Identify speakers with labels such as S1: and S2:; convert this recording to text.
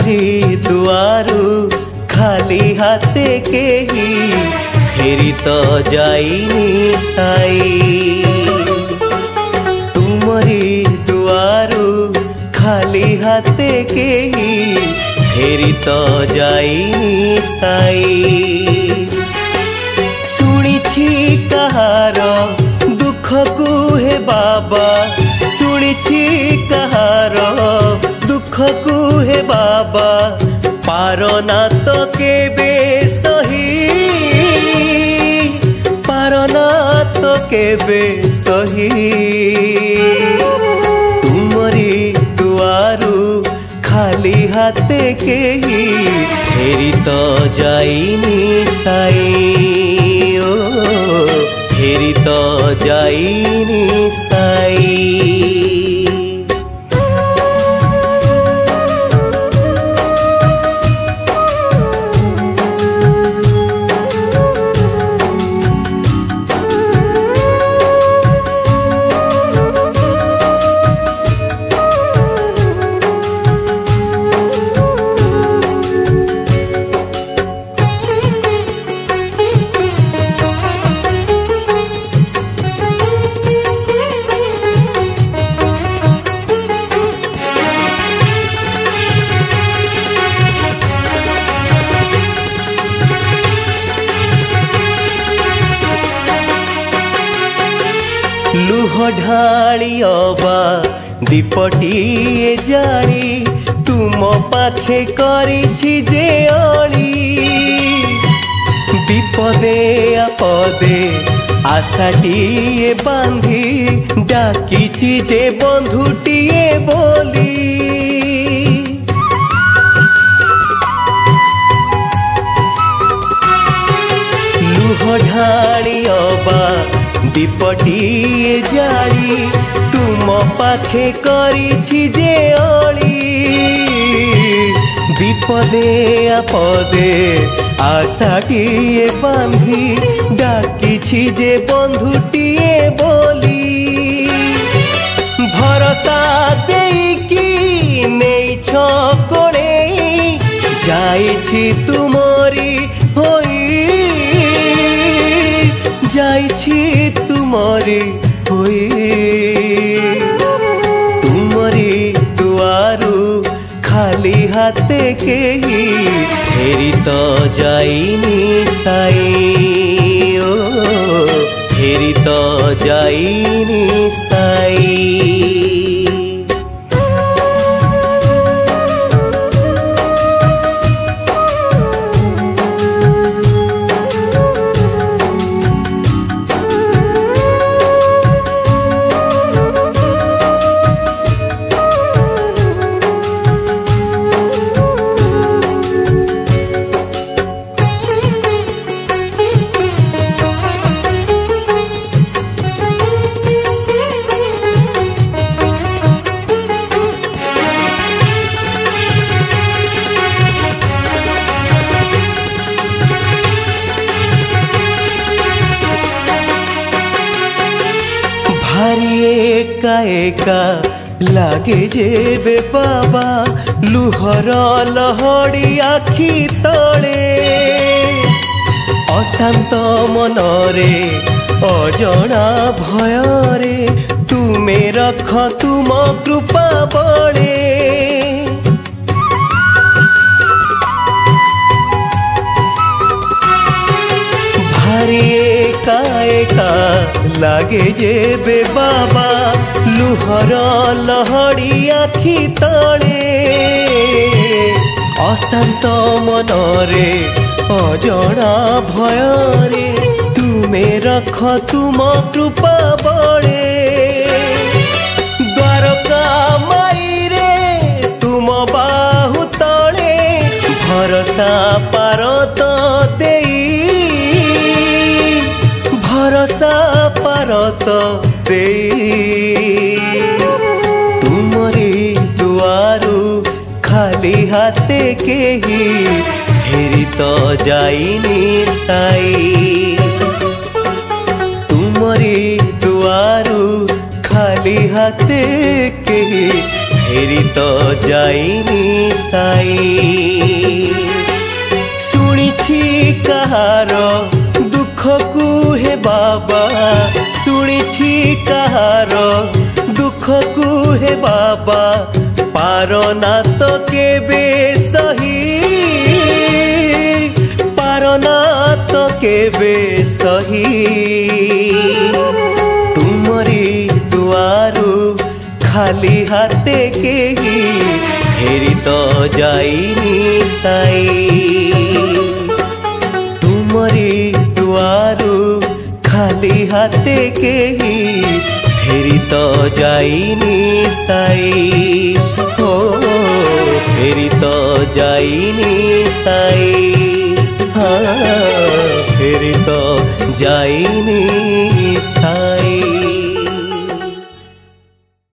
S1: तुमरी दुआरू खाली हाथे केही फेरी तो जाइनी साई। तुमरी दुआरू खाली हाथे केही फेरी तो जाइनी साई। शुणी कहार दुख को हे बाबा, शुणी कहार दुख को हे बाबा, पारना तो केबे सही, पारना तो केबे सही। तुमरी दुआरू खाली हाथे केही फेरी तो जाइनी साई। ओ फेरी तो जाइनी साई। लुह ढाली अबा दीपटीए जानी, तुम पाखे करिछि जे अली। विपदे आपदे आशाटीए बांधी, डाकिछि जे बंधुटीए बोली। लुह ढाली अबा दीपटीए जाली, तुम पाखे करिछि जे अली। विपदे आपदे आशाटीए बांधी, डाकिछि जे बंधुटीए बोली। भरोसा देइकी नेइछ कोणे, जाइछि तुमरी होई, जाइछि तुमरी होई। तुमरी दुआरू खाली हाथे केही फेरी तो जाइनी साई। ओ फेरी तो जाइनी साई। भारी एका एका लागे जेबे बाबा, लुहर लहड़ी आखि तले। अशांत मनरे अजणा भयरे, तुमे रख तुम कृपा बळे। भारी एका एका लागे जेबे बाबा, लुहर लहड़ी आखि तले। अशांत मनरे अजणा भयरे, तुमे रख तुम कृपा बळे। द्वारका माई रे तुम बाहु तले, भरोसा पारत देई, भरोसा पारत देई। तुमरी दुआरू खाली हाथे केही फेरी तो जाइनी साई। तुमरी दुआरू खाली हाथे केही फेरी तो जाइनी साई। शुणिछि कहार दुख को हे बाबा, शुणिछि कहार दुख को हे बाबा, पारना तो केबे सही, पारना तो केबे सही। तुमरी दुआरु खाली हाथे केही फेरी तो जाइनी साई। तुमरी दुआरु खाली हाथे केही फेरी तो जाइनी साई। हो फेरी तो जाइनी साई। हाँ फेरी तो जाइनी साई।